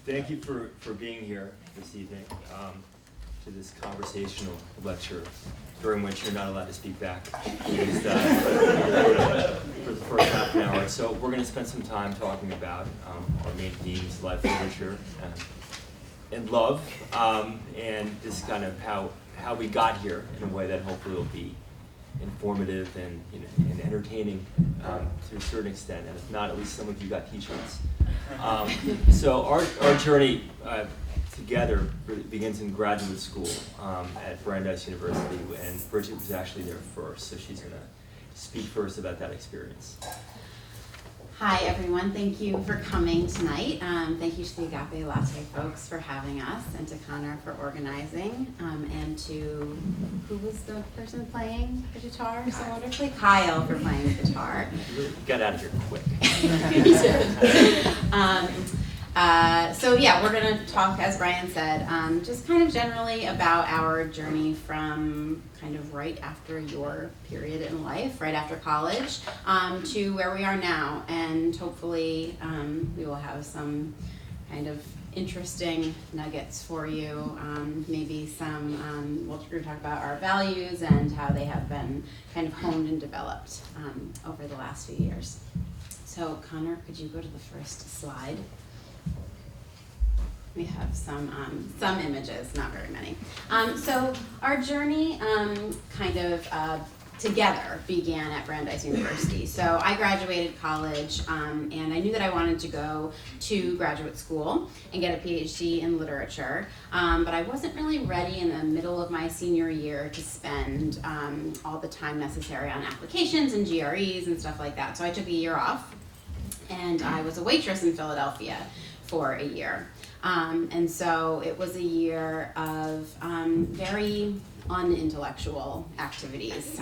Thank you for being here this evening to this conversational lecture during which you're not allowed to speak back for the first half an hour. So we're going to spend some time talking about our main themes, life, literature, and love, and this kind of how we got here in a way that hopefully will be informative and, and entertaining to a certain extent, and if not, at least some of you got t-shirts. So our journey together begins in graduate school at Brandeis University, and Bridget was actually there first, so she's going to speak first about that experience. Hi everyone, thank you for coming tonight. Thank you to the Agape Latte folks for having us, and to Connor for organizing, and to, who was the person playing the guitar so wonderfully? Kyle for playing the guitar. You got out of here quick. So yeah, we're going to talk, as Brian said, just kind of generally about our journey from kind of right after your period in life, right after college, to where we are now. And hopefully we will have some kind of interesting nuggets for you, maybe some, we're going to talk about our values and how they have been kind of honed and developed over the last few years. So Connor, could you go to the first slide? We have some images, not very many. So our journey together began at Brandeis University. So I graduated college, and I knew that I wanted to go to graduate school and get a PhD in literature, but I wasn't really ready in the middle of my senior year to spend all the time necessary on applications and GREs and stuff like that. So I took a year off, and I was a waitress in Philadelphia for a year. And so it was a year of very unintellectual activities.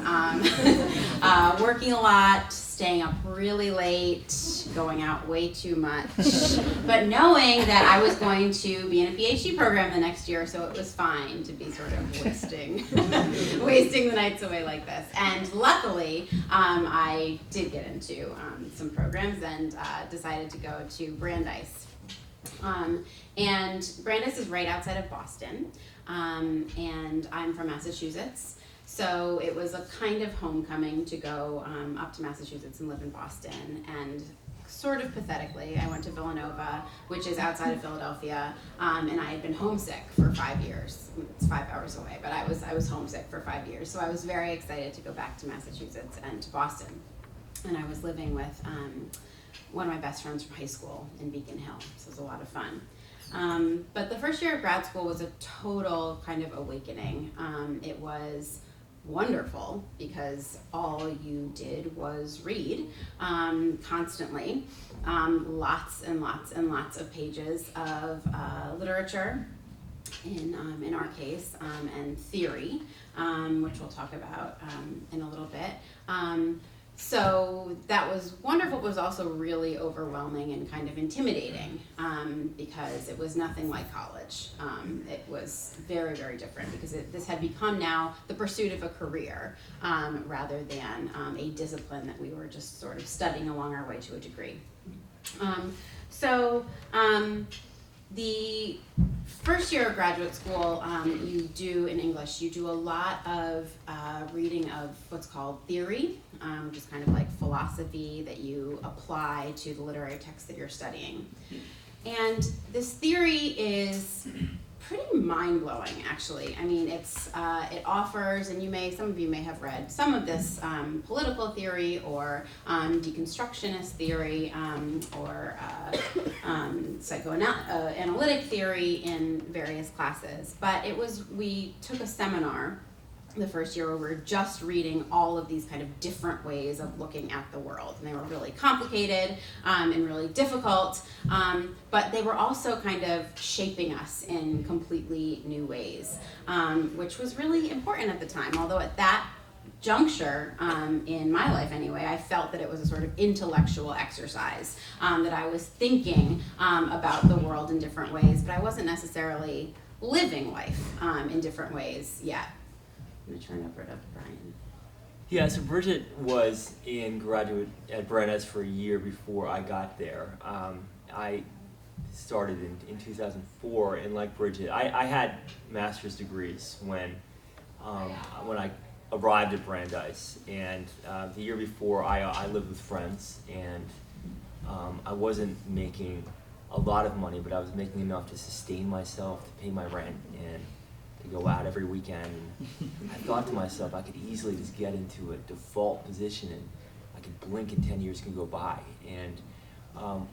Working a lot, staying up really late, going out way too much, but knowing that I was going to be in a PhD program the next year, so it was fine to be sort of wasting the nights away like this. And luckily, I did get into some programs and decided to go to Brandeis. And Brandeis is right outside of Boston, and I'm from Massachusetts, so it was a kind of homecoming to go up to Massachusetts and live in Boston. And sort of pathetically, I went to Villanova, which is outside of Philadelphia, and I had been homesick for 5 years. It's 5 hours away, but I was homesick for 5 years, so I was very excited to go back to Massachusetts and to Boston. And I was living with one of my best friends from high school in Beacon Hill, so it was a lot of fun. But the first year of grad school was a total kind of awakening. It was wonderful because all you did was read constantly, lots and lots and lots of pages of literature, in our case, and theory, which we'll talk about in a little bit. So that was wonderful, but was also really overwhelming and kind of intimidating because it was nothing like college. It was very, very different because this had become now the pursuit of a career rather than a discipline that we were just sort of studying along our way to a degree. The first year of graduate school, you do in English, you do a lot of reading of what's called theory, which is kind of like philosophy that you apply to the literary text that you're studying. And this theory is pretty mind-blowing, actually. I mean, it offers, and some of you may have read some of this political theory or deconstructionist theory or psychoanalytic theory in various classes. But we took a seminar the first year where we were just reading all of these kind of different ways of looking at the world. And they were really complicated and really difficult, but they were also kind of shaping us in completely new ways, which was really important at the time. Although at that juncture, in my life anyway, I felt that it was a sort of intellectual exercise, that I was thinking about the world in different ways, but I wasn't necessarily living life in different ways yet. I'm going to turn it over to Brian. Yeah, so Bridget was in graduate at Brandeis for a year before I got there. I started in 2004, and like Bridget, I had master's degrees when I arrived at Brandeis, and the year before I lived with friends, and I wasn't making a lot of money, but I was making enough to sustain myself, to pay my rent, and to go out every weekend. And I thought to myself, I could easily just get into a default position, and I could blink and 10 years can go by. And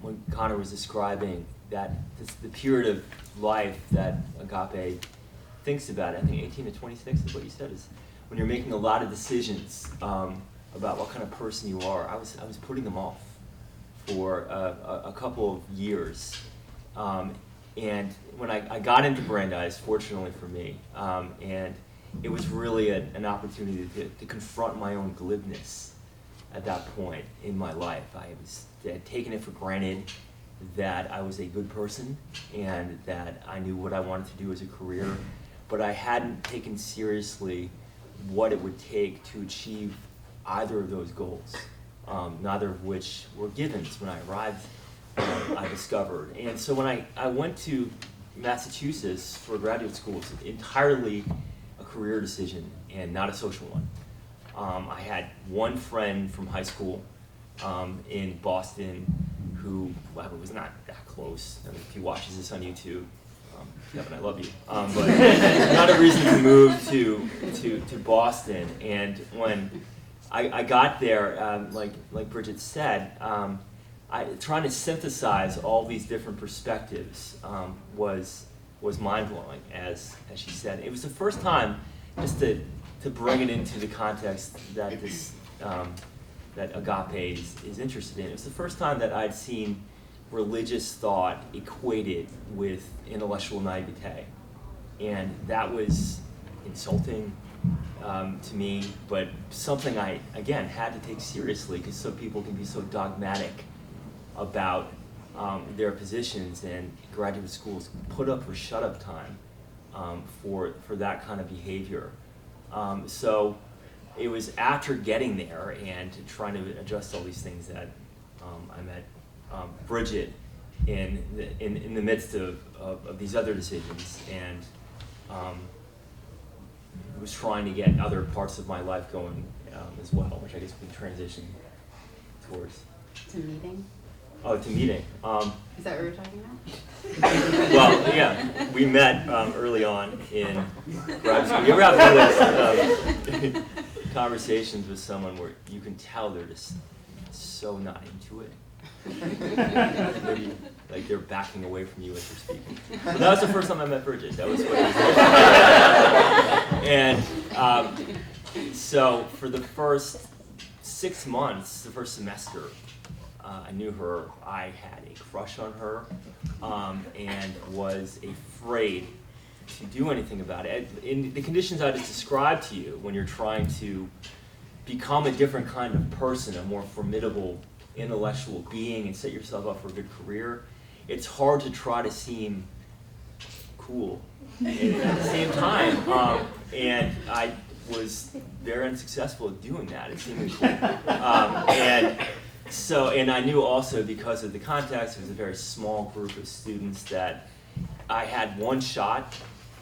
when Connor was describing the period of life that Agape thinks about, I think 18 to 26 is what you said, is when you're making a lot of decisions about what kind of person you are. I was putting them off for a couple of years. And when I got into Brandeis, fortunately for me, and it was really an opportunity to confront my own glibness at that point in my life. I had taken it for granted that I was a good person and that I knew what I wanted to do as a career, but I hadn't taken seriously what it would take to achieve either of those goals, neither of which were givens when I arrived. I discovered. And so when I went to Massachusetts for graduate school, it was entirely a career decision and not a social one. I had one friend from high school in Boston who was not that close. I mean, if he watches this on YouTube, Kevin, I love you. But not a reason to move to Boston. And when I got there, like Bridget said, trying to synthesize all these different perspectives was mind-blowing, as she said. It was the first time, just to bring it into the context that that Agape is interested in. It was the first time that I'd seen religious thought equated with intellectual naivete, and that was insulting to me, but something I again had to take seriously, because some people can be so dogmatic about their positions, and graduate schools put up or shut up time for that kind of behavior. So it was after getting there and trying to adjust all these things that I met Bridget in the midst of these other decisions, and was trying to get other parts of my life going as well, which I guess we can transition towards. To meeting? Oh, to meeting. Is that what we were talking about? Well, yeah, we met early on in graduate school. You ever have one of those conversations with someone where you can tell they're just so not into it? Maybe like they're backing away from you as you're speaking. But that was the first time I met Bridget. That was what it was. And so for the first 6 months, the first semester, I knew her. I had a crush on her, and was afraid to do anything about it. In the conditions I just described to you, when you're trying to become a different kind of person, a more formidable intellectual being, and set yourself up for a good career, it's hard to try to seem cool at the same time. And I was very unsuccessful at doing that, at seeming cool. And I knew also, because of the context, it was a very small group of students, that I had one shot,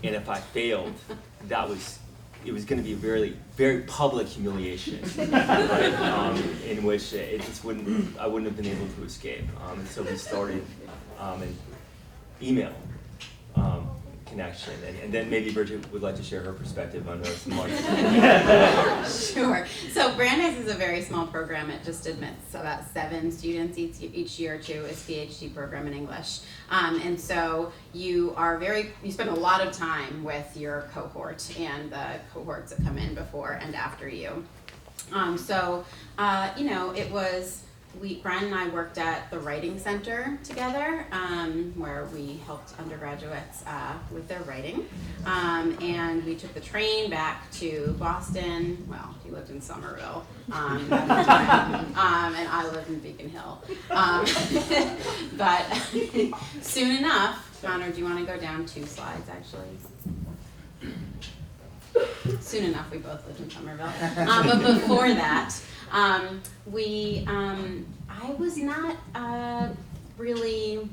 and if I failed, it was going to be a very, very public humiliation, right? In which I wouldn't have been able to escape. And so we started an email connection, and then maybe Bridget would like to share her perspective on those months. Sure. So Brandeis is a very small program. It just admits about 7 students each year to its PhD program in English. And so you spend a lot of time with your cohort and the cohorts that come in before and after you. It was, Brian and I worked at the Writing Center together, where we helped undergraduates with their writing. And we took the train back to Boston. Well, he lived in Somerville at the time, and I lived in Beacon Hill. But soon enough, Connor, do you want to go down 2 slides, actually? Soon enough, we both lived in Somerville. But before that, I was not really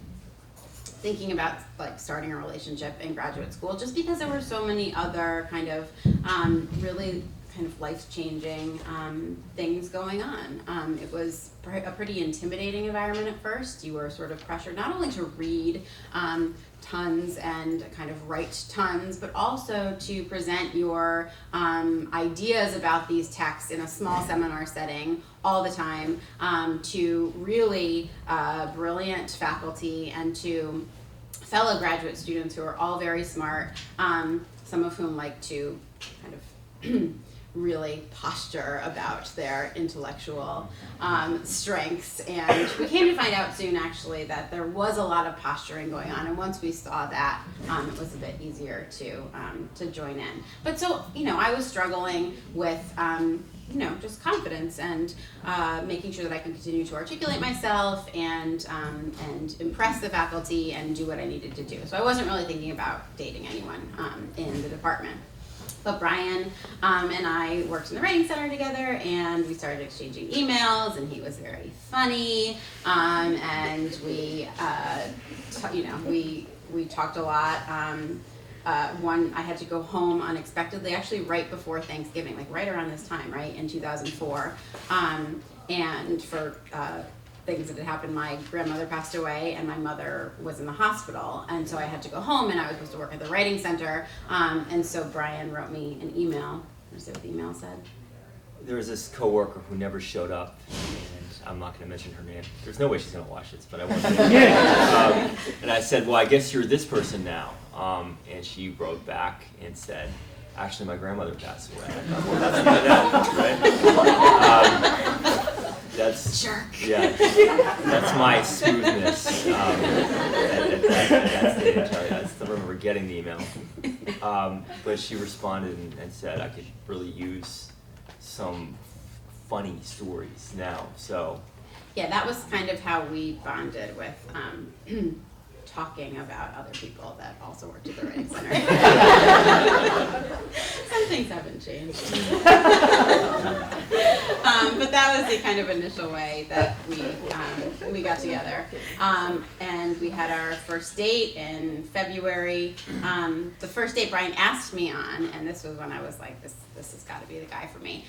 thinking about like starting a relationship in graduate school, just because there were so many other kind of really kind of life-changing things going on. It was a pretty intimidating environment at first. You were sort of pressured not only to read tons and kind of write tons, but also to present your ideas about these texts in a small seminar setting all the time to really brilliant faculty and to fellow graduate students who are all very smart, some of whom like to kind of really posture about their intellectual strengths. And we came to find out soon, actually, that there was a lot of posturing going on. And once we saw that, it was a bit easier to join in. But so, I was struggling with, just confidence and making sure that I could continue to articulate myself and impress the faculty and do what I needed to do. So I wasn't really thinking about dating anyone in the department. But Brian and I worked in the writing center together, and we started exchanging emails, and he was very funny, and we talked a lot. I had to go home unexpectedly, actually right before Thanksgiving, like right around this time, right, in 2004, and for things that had happened. My grandmother passed away and my mother was in the hospital, and so I had to go home, and I was supposed to work at the writing center, and so Brian wrote me an email. Let's see what the email said. There was this coworker who never showed up, and I'm not going to mention her name. There's no way she's going to watch this, but I want to. And I said, well, I guess you're this person now. And she wrote back and said, actually, my grandmother passed away. I thought, well, that's not that, right? That's jerk. Yeah, that's my smoothness at that stage. I still remember getting the email, but she responded and said I could really use some funny stories now. So yeah, that was kind of how we bonded with talking about other people that also worked at the writing center. Some things haven't changed. But that was the kind of initial way that we got together. And we had our first date in February. The first date Brian asked me on, and this was when I was like, this has got to be the guy for me.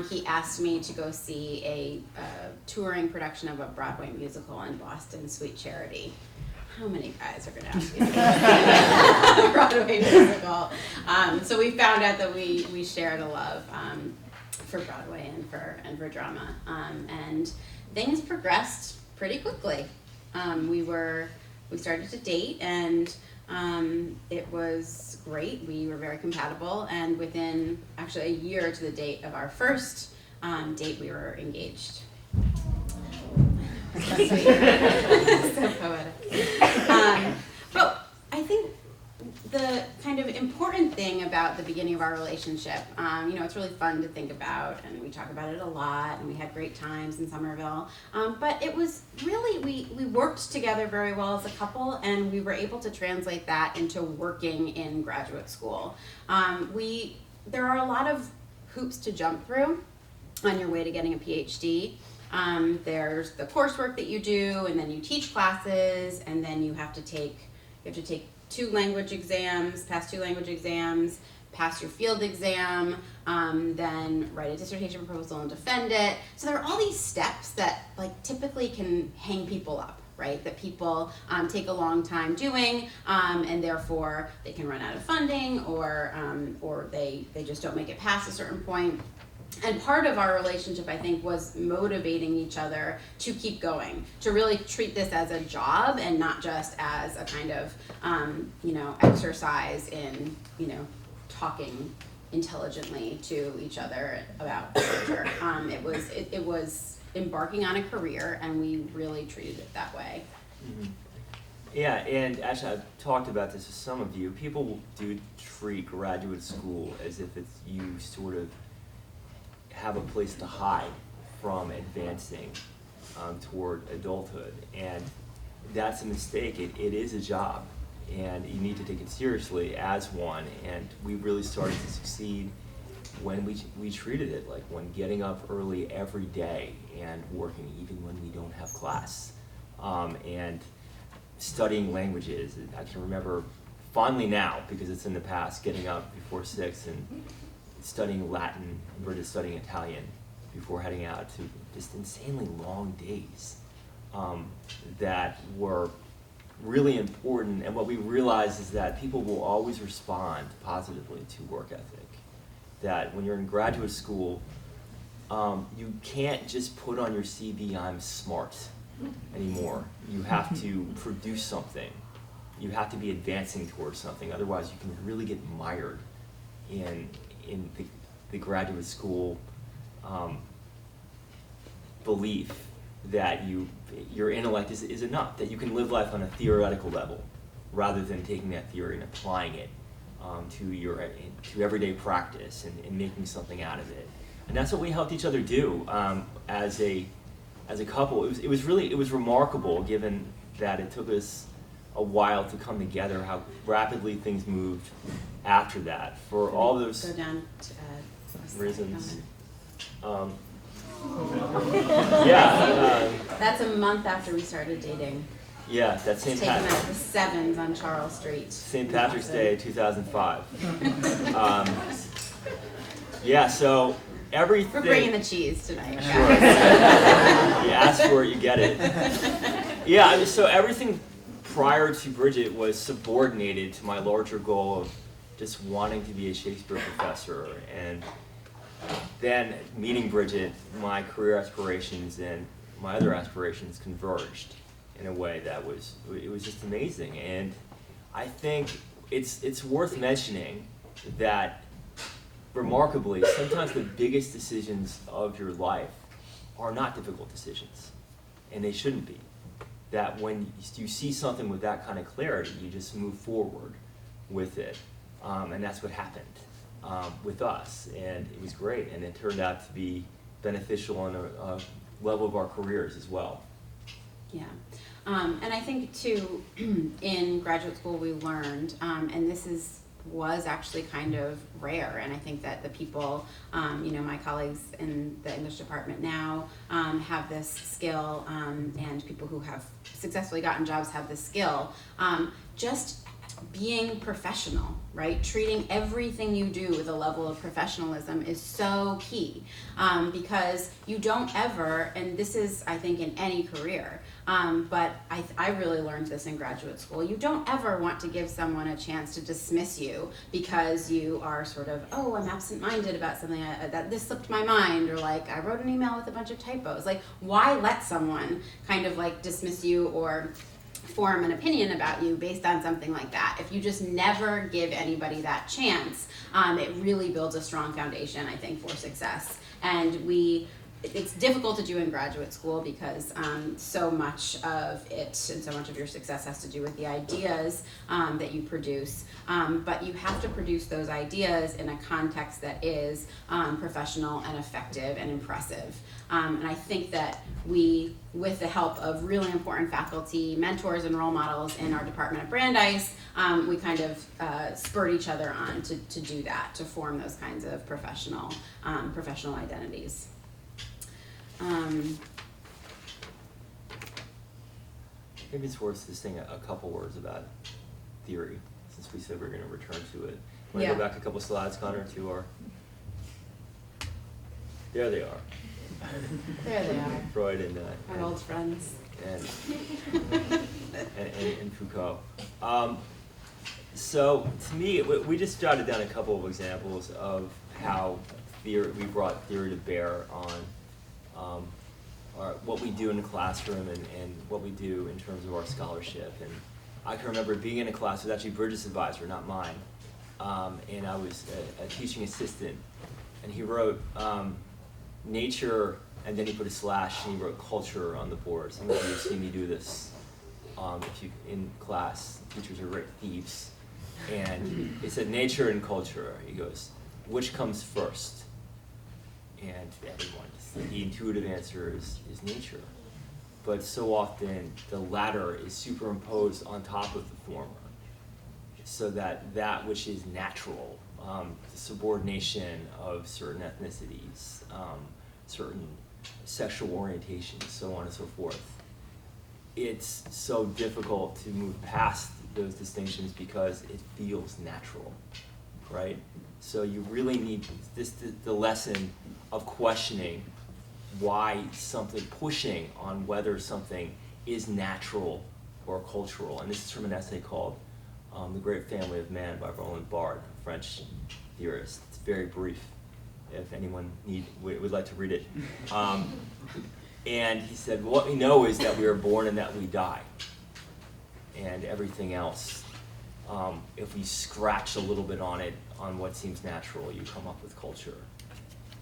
He asked me to go see a touring production of a Broadway musical in Boston, Sweet Charity. How many guys are going to ask you to go see a Broadway musical? So we found out that we shared a love for Broadway and for drama, and things progressed pretty quickly. We started to date, and it was great. We were very compatible, and within actually a year to the date of our first date, we were engaged. So poetic. But I think the kind of important thing about the beginning of our relationship, it's really fun to think about, and we talk about it a lot, and we had great times in Somerville, but it was really, we worked together very well as a couple, and we were able to translate that into working in graduate school. There are a lot of hoops to jump through on your way to getting a PhD. There's the coursework that you do, and then you teach classes, and then you have to take 2 language exams, pass 2 language exams, pass your field exam, then write a dissertation proposal and defend it. So there are all these steps that like typically can hang people up, right? That people take a long time doing, and therefore they can run out of funding, or they just don't make it past a certain point. And part of our relationship, I think, was motivating each other to keep going, to really treat this as a job and not just as a kind of, exercise in, talking intelligently to each other about literature. It was embarking on a career, and we really treated it that way. Mm-hmm. Yeah, and actually I've talked about this with some of you. People do treat graduate school as if it's you sort of have a place to hide from advancing toward adulthood, and that's a mistake. It is a job, and you need to take it seriously as one. And we really started to succeed when we treated it like one, getting up early every day and working even when we don't have class, and studying languages. I can remember fondly now, because it's in the past, getting up before 6 and studying Latin, and Bridget studying Italian before heading out to just insanely long days that were really important. And what we realized is that people will always respond positively to work ethic. That when you're in graduate school, you can't just put on your CV, I'm smart, anymore. You have to produce something. You have to be advancing towards something. Otherwise, you can really get mired in the graduate school belief that your intellect is enough, that you can live life on a theoretical level rather than taking that theory and applying it to everyday practice and making something out of it. And that's what we helped each other do as a couple. It was remarkable, given that it took us a while to come together, how rapidly things moved after that. For all those go down to, reasons. That's a month after we started dating. Yeah, that's St. Taken out the Sevens on Charles Street. St. Patrick's Day, 2005. So everything. We're bringing the cheese tonight. Sure. You ask for it, you get it. So everything prior to Bridget was subordinated to my larger goal of just wanting to be a Shakespeare professor. And then meeting Bridget, my career aspirations and my other aspirations converged in a way that was just amazing. And I think it's worth mentioning that, remarkably, sometimes the biggest decisions of your life are not difficult decisions, and they shouldn't be. That when you see something with that kind of clarity, you just move forward with it, and that's what happened with us, and it was great, and it turned out to be beneficial on a level of our careers as well. Yeah. And I think too, in graduate school we learned, and this was actually kind of rare, and I think that the people, my colleagues in the English department now have this skill, and people who have successfully gotten jobs have this skill, just being professional, right? Treating everything you do with a level of professionalism is so key, because you don't ever, and this is, I think, in any career, but I really learned this in graduate school, you don't ever want to give someone a chance to dismiss you because you are sort of, I'm absent-minded about something, that this slipped my mind, or like, I wrote an email with a bunch of typos. Like, why let someone kind of like dismiss you or form an opinion about you based on something like that? If you just never give anybody that chance, it really builds a strong foundation, I think, for success. And it's difficult to do in graduate school because so much of it and so much of your success has to do with the ideas that you produce. But you have to produce those ideas in a context that is professional and effective and impressive. And I think that we, with the help of really important faculty, mentors, and role models in our department at Brandeis, we kind of spurred each other on to do that, to form those kinds of professional identities. Maybe it's worth just saying a couple words about theory, since we said we're going to return to it. Want to go back a couple slides, Connor, to our... There they are. There they are. Freud and our old friends. And Foucault. So to me, we just jotted down a couple of examples of how we brought theory to bear on what we do in the classroom and what we do in terms of our scholarship. And I can remember being in a class with actually Bridget's advisor, not mine, and I was a teaching assistant, and he wrote nature, and then he put a slash, and he wrote culture on the board. Some of you have seen me do this in class. Teachers are great thieves. And he said nature and culture. He goes, which comes first? And everyone, the intuitive answer is nature. But so often the latter is superimposed on top of the former. so that that which is natural, the subordination of certain ethnicities, certain sexual orientations, so on and so forth, it's so difficult to move past those distinctions because it feels natural, right? So you really need the lesson of questioning why something, pushing on whether something is natural or cultural. And this is from an essay called The Great Family of Man by Roland Barthes, a French theorist. It's very brief, if anyone would like to read it. And he said, well, what we know is that we are born and that we die. And everything else, if we scratch a little bit on it, on what seems natural, you come up with culture.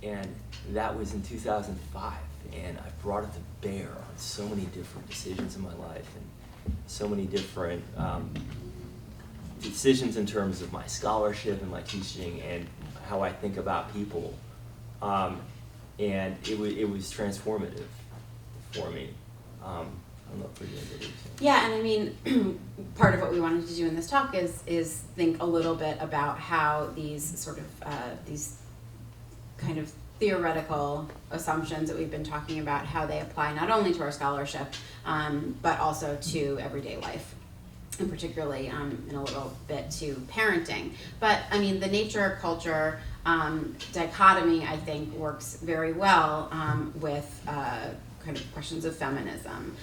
And that was in 2005, and I brought it to bear on so many different decisions in my life, and so many different decisions in terms of my scholarship and my teaching and how I think about people. And it was transformative for me. I don't know if Bridget did anything. Yeah, and I mean, part of what we wanted to do in this talk is think a little bit about how these sort of these kind of theoretical assumptions that we've been talking about, how they apply not only to our scholarship, but also to everyday life, and particularly in a little bit to parenting. But I mean, the nature-culture dichotomy, I think, works very well with kind of questions of feminism.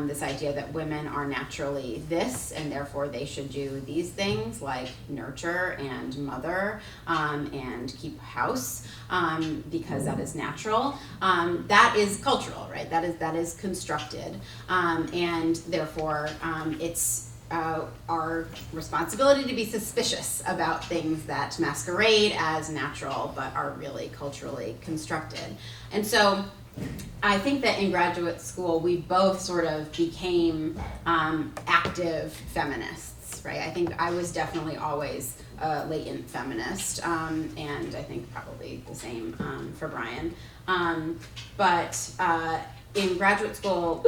This idea that women are naturally this, and therefore they should do these things like nurture and mother and keep house because that is natural. That is cultural, right? That is constructed, and therefore it's our responsibility to be suspicious about things that masquerade as natural but are really culturally constructed. And so I think that in graduate school we both sort of became active feminists, right? I think I was definitely always a latent feminist, and I think probably the same for Brian. But in graduate school,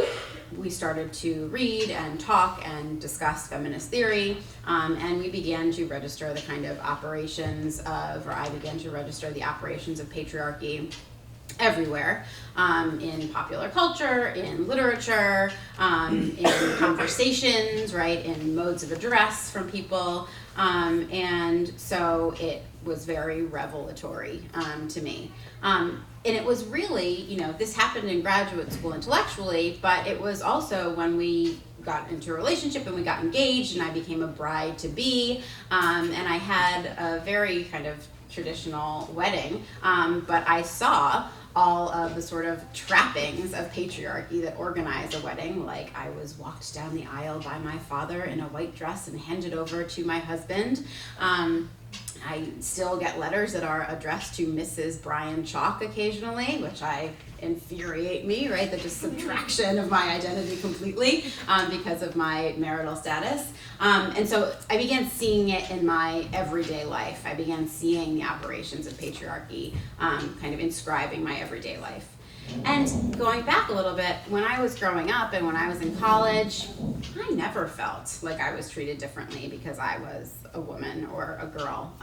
we started to read and talk and discuss feminist theory, and we began to register the kind of operations of, or I began to register the operations of patriarchy everywhere, in popular culture, in literature, in conversations, right, in modes of address from people, and so it was very revelatory to me. And it was really, you know, this happened in graduate school intellectually, but it was also when we got into a relationship and we got engaged and I became a bride-to-be, and I had a very kind of traditional wedding, but I saw all of the sort of trappings of patriarchy that organize a wedding. Like, I was walked down the aisle by my father in a white dress and handed over to my husband. I still get letters that are addressed to Mrs. Brian Chalk occasionally, which infuriate me, right? The just subtraction of my identity completely because of my marital status. And so I began seeing it in my everyday life. I began seeing the operations of patriarchy kind of inscribing my everyday life. And going back a little bit, when I was growing up and when I was in college, I never felt like I was treated differently because I was a woman or a girl.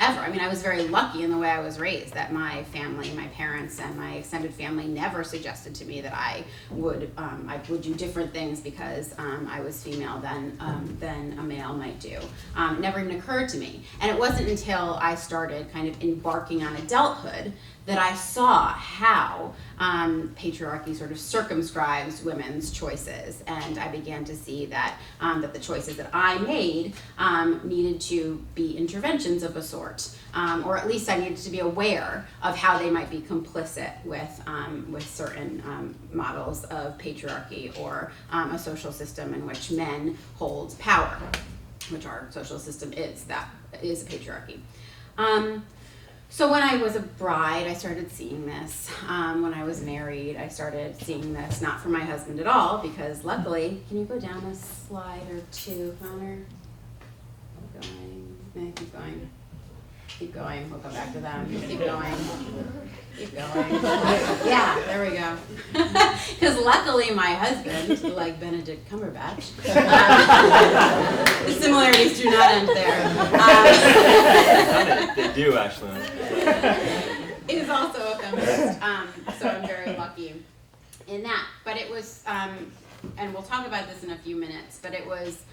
Ever. I mean, I was very lucky in the way I was raised, that my family, my parents, and my extended family never suggested to me that I would do different things because I was female than a male might do. It never even occurred to me. And it wasn't until I started kind of embarking on adulthood that I saw how patriarchy sort of circumscribes women's choices, and I began to see that that the choices that I made needed to be interventions of a sort, or at least I needed to be aware of how they might be complicit with certain models of patriarchy or a social system in which men hold power, which our social system is a patriarchy. So when I was a bride, I started seeing this. When I was married, I started seeing this, not from my husband at all, because luckily, can you go down a slide or two, Connor? Keep going. Keep going. We'll come back to them. Keep going. Keep going. Yeah, there we go. Because luckily my husband, like Benedict Cumberbatch, the similarities do end there. They do, actually. Is also a feminist, so I'm very lucky in that. But it was, and we'll talk about this in a few minutes, but it was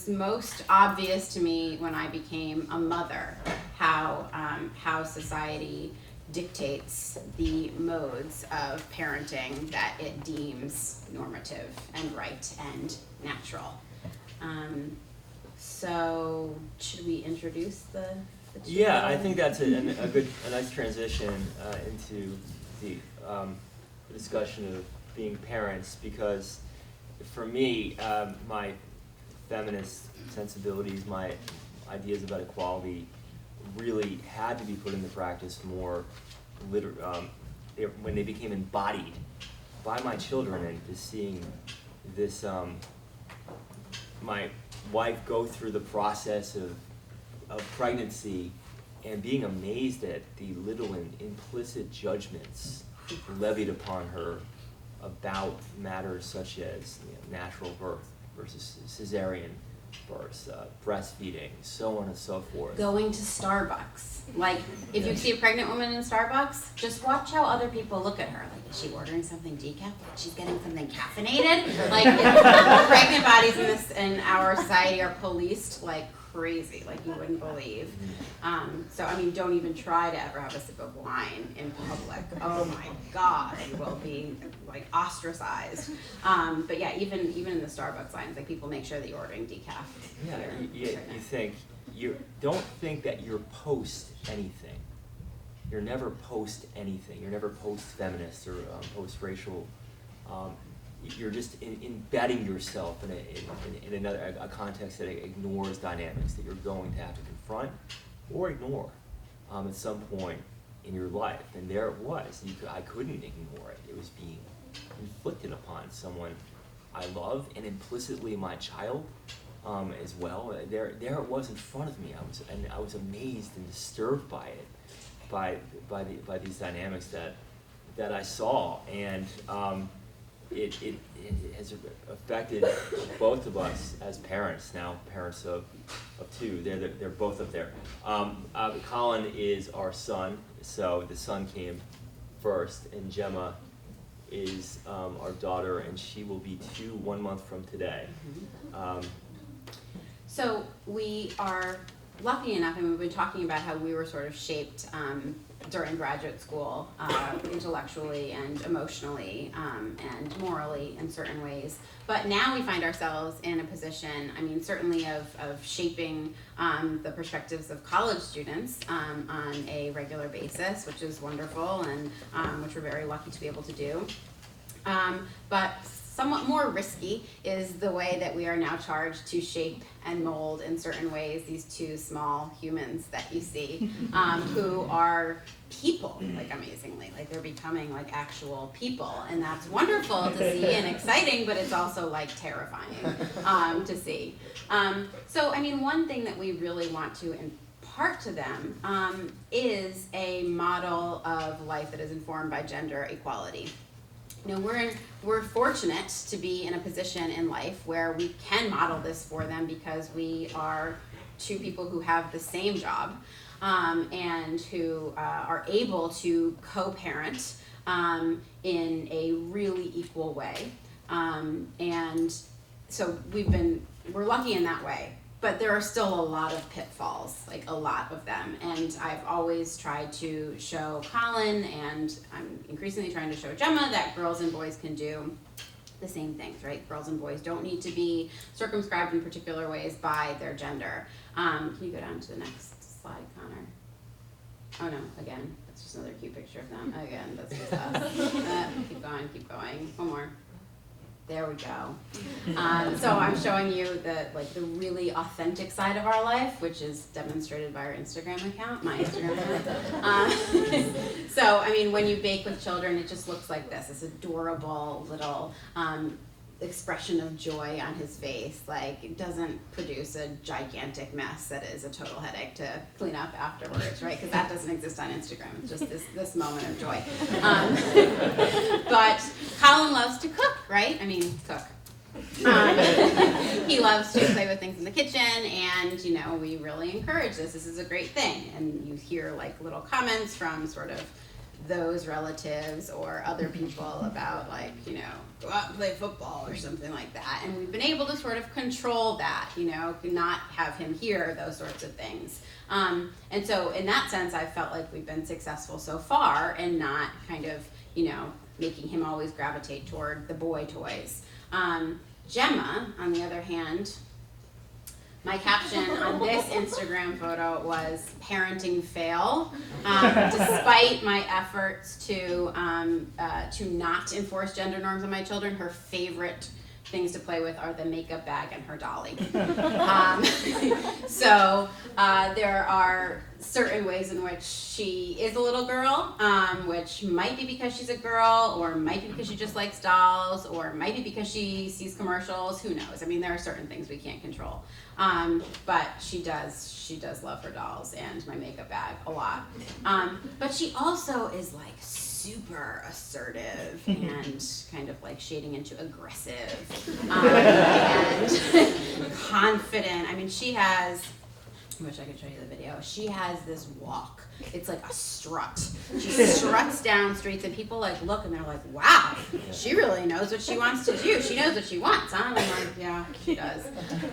most obvious to me when I became a mother how society dictates the modes of parenting that it deems normative and right and natural. So should we introduce the two? Yeah, I think that's a nice transition into the discussion of being parents, because for me, my feminist sensibilities, my ideas about equality really had to be put into practice more when they became embodied by my children, and just seeing this my wife go through the process of pregnancy and being amazed at the little implicit judgments levied upon her about matters such as natural birth versus cesarean births, breastfeeding, so on and so forth. Going to Starbucks. Like, if you see a pregnant woman in Starbucks, just watch how other people look at her. Like, is she ordering something decaf? She's getting something caffeinated? Like, pregnant bodies in our society are policed like crazy, like you wouldn't believe. So, I mean, don't even try to ever have a sip of wine in public. Oh my God, you will be like ostracized. But yeah, even in the Starbucks lines, like people make sure that you're ordering decaf. Yeah, you don't think that you're post anything. You're never post anything. You're never post feminist or post racial. You're just embedding yourself in another context that ignores dynamics that you're going to have to confront or ignore at some point in your life. And there it was. I couldn't ignore it. It was being inflicted upon someone I love, and implicitly my child as well. There it was in front of me. I was amazed and disturbed by it, by these dynamics that I saw, and it has affected both of us as parents now, parents of two. They're both up there. Colin is our son, so the son came first, and Gemma is our daughter, and she will be 2 1 month from today. So we are lucky enough, and we've been talking about how we were sort of shaped during graduate school, intellectually and emotionally and morally in certain ways. But now we find ourselves in a position, I mean, certainly of shaping the perspectives of college students on a regular basis, which is wonderful, and which we're very lucky to be able to do. But somewhat more risky is the way that we are now charged to shape and mold in certain ways these two small humans that you see, who are people, like amazingly, like they're becoming like actual people, and that's wonderful to see and exciting, but it's also like terrifying to see. So I mean, one thing that we really want to impart to them is a model of life that is informed by gender equality. You know, we're fortunate to be in a position in life where we can model this for them, because we are two people who have the same job and who are able to co-parent in a really equal way. And so we're lucky in that way. But there are still a lot of pitfalls, like a lot of them. And I've always tried to show Colin, and I'm increasingly trying to show Gemma, that girls and boys can do the same things, right? Girls and boys don't need to be circumscribed in particular ways by their gender. Can you go down to the next slide, Connor? Oh no, again, that's just another cute picture of them. Again, that's just us. Keep going. One more. There we go. So I'm showing you the really authentic side of our life, which is demonstrated by our Instagram account, my Instagram account. So I mean, when you bake with children, it just looks like this adorable little expression of joy on his face. Like, it doesn't produce a gigantic mess that is a total headache to clean up afterwards, right? Because that doesn't exist on Instagram. It's just this moment of joy. But Colin loves to cook, right? I mean, cook. he loves to play with things in the kitchen, and we really encourage this. This is a great thing. And you hear like little comments from sort of those relatives or other people about go out and play football or something like that. And we've been able to sort of control that, not have him hear those sorts of things. And so in that sense, I felt like we've been successful so far and not kind of, making him always gravitate toward the boy toys. Gemma, on the other hand, my caption on this Instagram photo was parenting fail. Despite my efforts to not enforce gender norms on my children, her favorite things to play with are the makeup bag and her dolly. So there are certain ways in which she is a little girl, which might be because she's a girl, or might be because she just likes dolls, or might be because she sees commercials. Who knows? I mean, there are certain things we can't control. But she does love her dolls and my makeup bag a lot. But she also is like super assertive and kind of like shading into aggressive and confident. I mean, I wish I could show you the video. She has this walk. It's like a strut. She struts down streets, and people like look and they're like, wow, she really knows what she wants to do. She knows what she wants, huh? And I'm like, yeah, she does.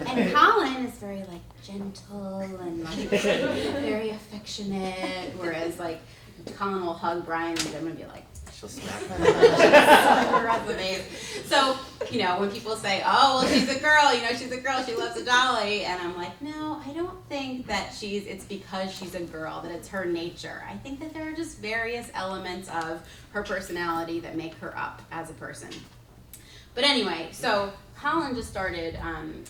And Colin is very like gentle and like very affectionate, whereas like Colin will hug Brian and I'm gonna be like, she'll smack her. So, when people say, oh, well, she's a girl, she loves a dolly. And I'm like, no, I don't think that it's because she's a girl, that it's her nature. I think that there are just various elements of her personality that make her up as a person. But anyway, so Colin just started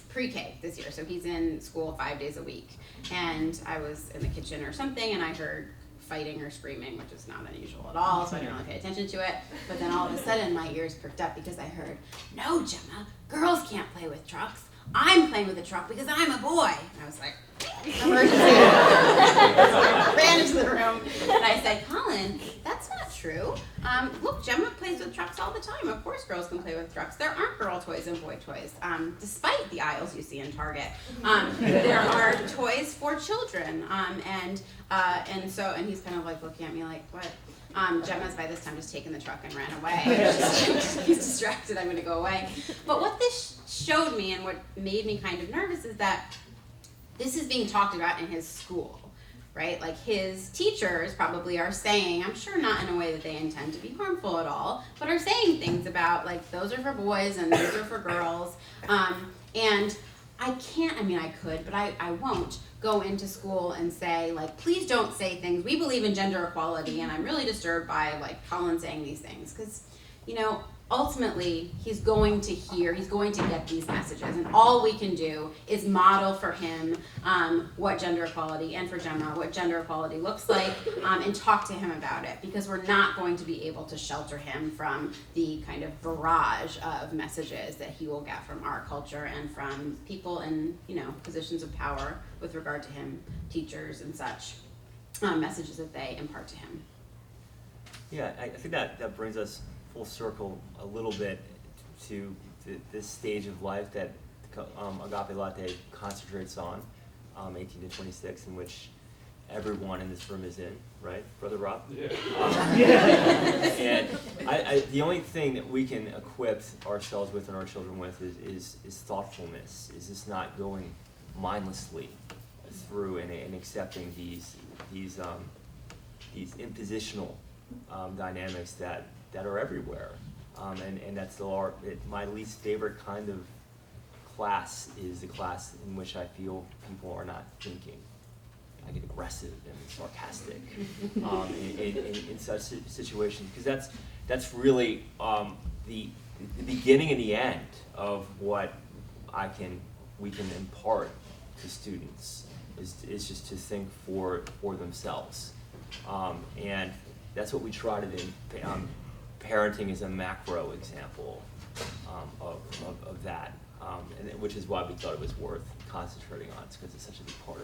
pre-K this year. So he's in school 5 days a week. And I was in the kitchen or something, and I heard fighting or screaming, which is not unusual at all, so I didn't really pay attention to it. But then all of a sudden my ears perked up because I heard, no, Gemma, girls can't play with trucks. I'm playing with a truck because I'm a boy. And I was like, emergency. Ran into the room and I said, Colin, that's not true. Look, Gemma plays with trucks all the time. Of course girls can play with trucks. There aren't girl toys and boy toys, despite the aisles you see in Target. There are toys for children. And he's kind of like looking at me like, what? Gemma's by this time just taken the truck and ran away. He's distracted, I'm gonna go away. But what this showed me and what made me kind of nervous is that this is being talked about in his school, right? Like his teachers probably are saying, I'm sure not in a way that they intend to be harmful at all, but are saying things about like, those are for boys and those are for girls. And I could, but I won't go into school and say like, please don't say things. We believe in gender equality, and I'm really disturbed by like Colin saying these things. Because, ultimately he's going to get these messages, and all we can do is model for him what gender equality, and for Gemma what gender equality looks like, and talk to him about it, because we're not going to be able to shelter him from the kind of barrage of messages that he will get from our culture and from people in positions of power with regard to him, teachers and such, messages that they impart to him. Yeah, I think that brings us full circle a little bit to this stage of life that Agape Latte concentrates on, 18 to 26, in which everyone in this room is in, right, Brother Rob? Yeah. And the only thing that we can equip ourselves with and our children with is thoughtfulness. Is this not going mindlessly through and accepting these impositional dynamics that are everywhere, and that's my least favorite kind of class is the class in which I feel people are not thinking. I get aggressive and sarcastic in such situations, because that's really the beginning and the end of what we can impart to students is just to think for themselves, and that's what we try to do. Parenting is a macro example of that, which is why we thought it was worth concentrating on. It's because it's such a big part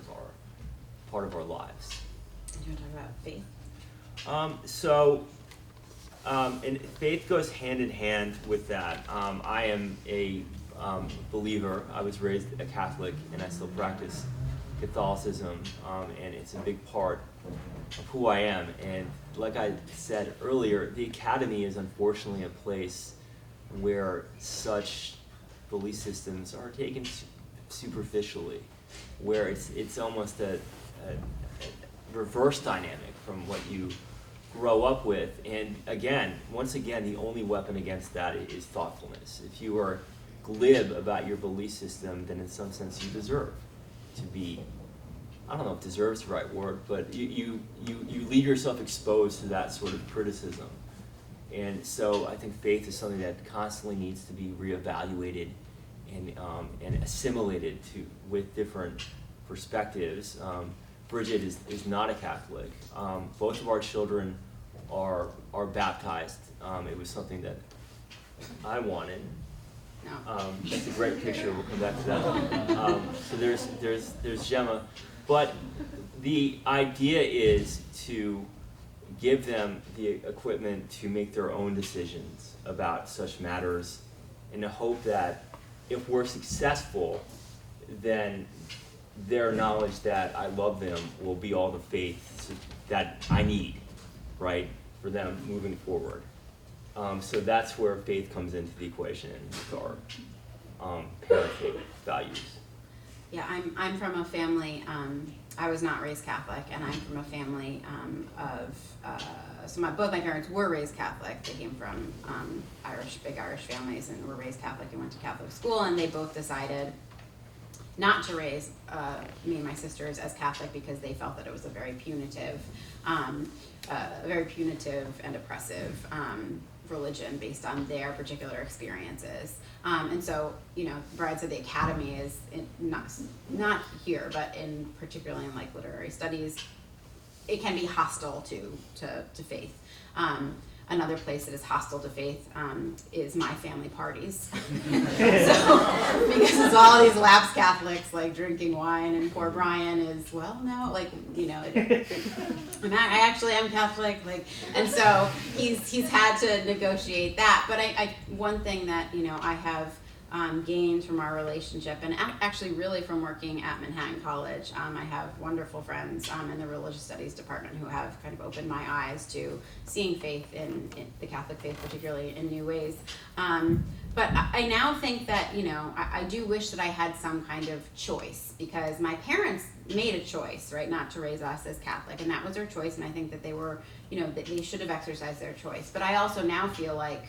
of our lives. Do you want to talk about faith? And faith goes hand in hand with that. I am a believer. I was raised a Catholic, and I still practice Catholicism, and it's a big part of who I am. And like I said earlier, the Academy is unfortunately a place where such belief systems are taken superficially, where it's almost a reverse dynamic from what you grow up with. And once again, the only weapon against that is thoughtfulness. If you are glib about your belief system, then in some sense you deserve to be, I don't know if deserve is the right word, but you leave yourself exposed to that sort of criticism. And so I think faith is something that constantly needs to be reevaluated and assimilated with different perspectives. Bridget is not a Catholic. Both of our children are baptized. It was something that I wanted. No. That's a great picture. We'll come back to that. So there's Gemma, but the idea is to give them the equipment to make their own decisions about such matters, in the hope that if we're successful, then their knowledge that I love them will be all the faith that I need, right, for them moving forward. So that's where faith comes into the equation with our parent faith values. Yeah, I'm from a family. I was not raised Catholic, and I'm from a family so both my parents were raised Catholic. They came from big Irish families, and were raised Catholic and went to Catholic school. And they both decided not to raise me and my sisters as Catholic because they felt that it was a very punitive and oppressive religion based on their particular experiences. And so, Brad said the Academy is not here, but particularly in like literary studies, it can be hostile to faith. Another place that is hostile to faith is my family parties. So, because it's all these lapsed Catholics like drinking wine, and poor Brian is, well, no, like, I actually am Catholic, like, and so he's had to negotiate that. But I one thing that I have gained from our relationship, and actually really from working at Manhattan College, I have wonderful friends in the religious studies department who have kind of opened my eyes to seeing faith in the Catholic faith, particularly in new ways. But I now think that, I do wish that I had some kind of choice, because my parents made a choice, right, not to raise us as Catholic, and that was their choice, and I think that they were, that they should have exercised their choice. But I also now feel like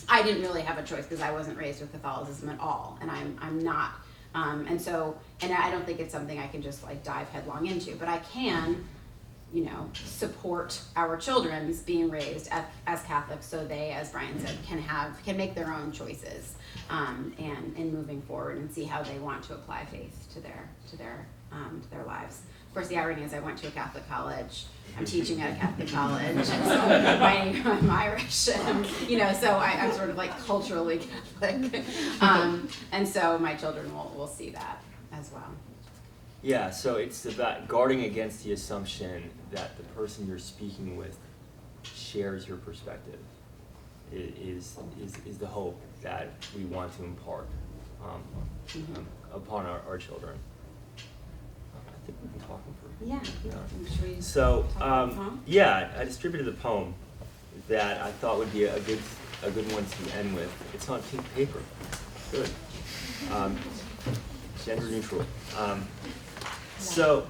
I didn't really have a choice, because I wasn't raised with Catholicism at all, and I'm not. And I don't think it's something I can just like dive headlong into, but I can, support our children's being raised as Catholics, so they, as Brian said, can make their own choices, and moving forward, and see how they want to apply faith to their lives. Of course, the irony is I went to a Catholic college. I'm teaching at a Catholic college, and so I'm Irish, and, so I'm sort of like culturally Catholic, and so my children will see that as well. Yeah, so it's about guarding against the assumption that the person you're speaking with shares your perspective. Is the hope that we want to impart upon our children. I think we've been talking for. Yeah. So I distributed a poem that I thought would be a good one to end with. It's on pink paper. Good. Gender neutral. So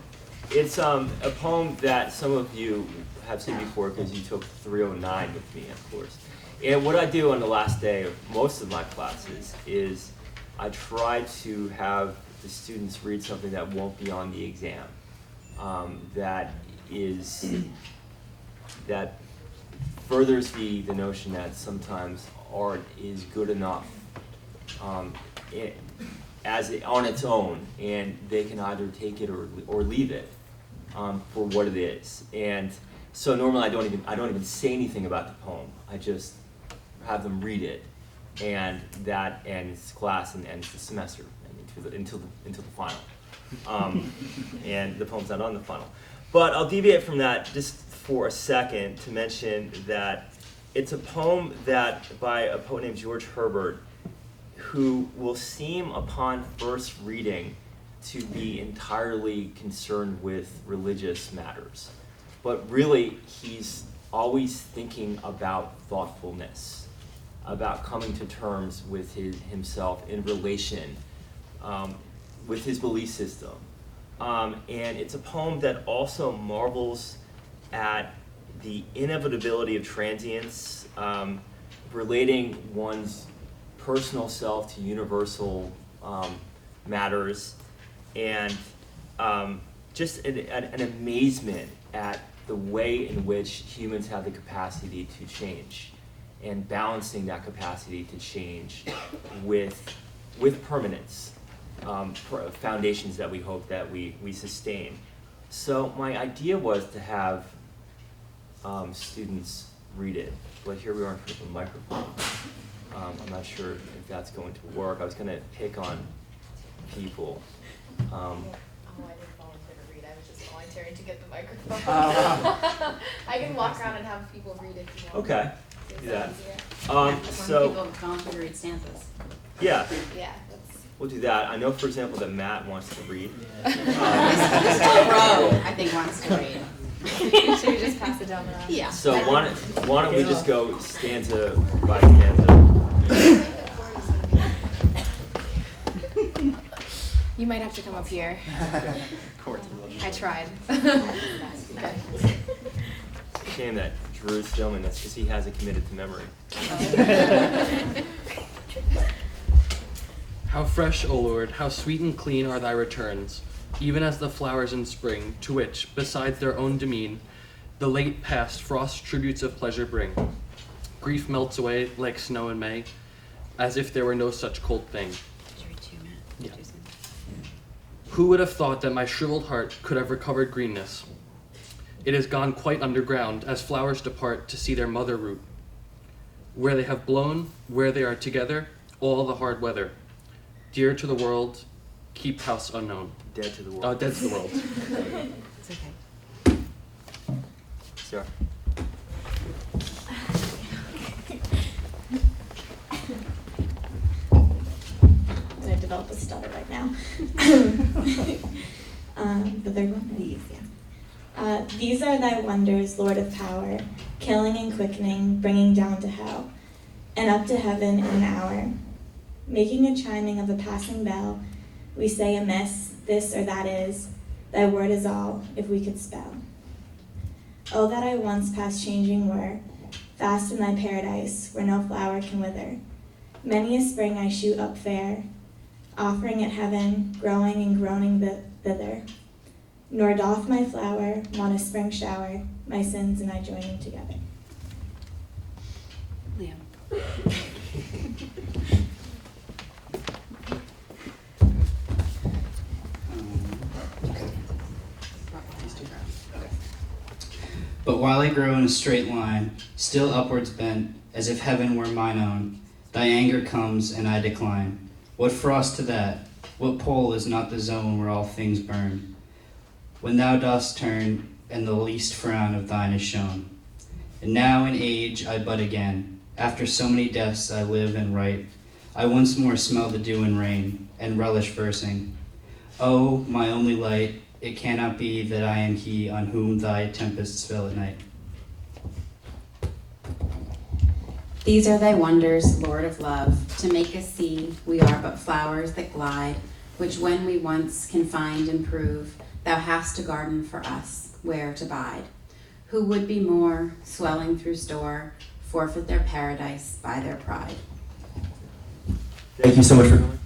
it's a poem that some of you have seen before, because you took 309 with me, of course. And what I do on the last day of most of my classes is I try to have the students read something that won't be on the exam, that furthers the notion that sometimes art is good enough on its own, and they can either take it or leave it for what it is. And so normally I don't even say anything about the poem. I just have them read it, and that ends class and ends the semester until the final. And the poem's not on the final. But I'll deviate from that just for a second to mention that it's a poem by a poet named George Herbert, who will seem upon first reading to be entirely concerned with religious matters. But really, he's always thinking about thoughtfulness, about coming to terms with himself in relation with his belief system. And it's a poem that also marvels at the inevitability of transience, relating one's personal self to universal matters, and just an amazement at the way in which humans have the capacity to change, and balancing that capacity to change with permanence, foundations that we hope that we sustain. So my idea was to have students read it, but here we are in front of a microphone. I'm not sure if that's going to work. I was going to pick on people. I didn't volunteer to read. I was just volunteering to get the microphone. I can walk around and have people read if you want. Okay, do that. So people volunteer to read stanzas. Yeah, Yeah, we'll do that. I know, for example, that Matt wants to read. This row, I think, wants to read. should we just pass it down the row? Yeah. So why don't we just go stanza by stanza? You might have to come up here. I tried. Shame that Drew's filming this because he has it committed to memory. How fresh, O Lord, how sweet and clean are thy returns, even as the flowers in spring, to which, besides their own demean, the late past frost tributes of pleasure bring. Grief melts away like snow in May, as if there were no such cold thing. Yeah. Who would have thought that my shriveled heart could have recovered greenness? It has gone quite underground as flowers depart to see their mother root. Where they have blown, where they are together, all the hard weather. Dear to the world, keep house unknown. Dead to the world. Dead to the world. It's okay. Sarah. I develop a stutter right now. The third one? These, yeah. These are thy wonders, Lord of power, killing and quickening, bringing down to hell, and up to heaven in an hour. Making a chiming of a passing bell, we say amiss, this or that is, thy word is all, if we could spell. Oh, that I once past changing were, fast in thy paradise, where no flower can wither. Many a spring I shoot up fair, offering at heaven, growing and groaning thither. Nor doth my flower want a spring shower, my sins and I joining together. Liam. But while I grow in a straight line, still upwards bent, as if heaven were mine own, thy anger comes and I decline. What frost to that? What pole is not the zone where all things burn? When thou dost turn, and the least frown of thine is shown. And now in age I bud again. After so many deaths I live and write. I once more smell the dew and rain, and relish versing. Oh, my only light, it cannot be that I am he on whom thy tempests fell at night. These are thy wonders, Lord of love, to make us see we are but flowers that glide, which when we once can find and prove, thou hast a garden for us, where to bide. Who would be more, swelling through store, forfeit their paradise by their pride. Thank you so much for coming.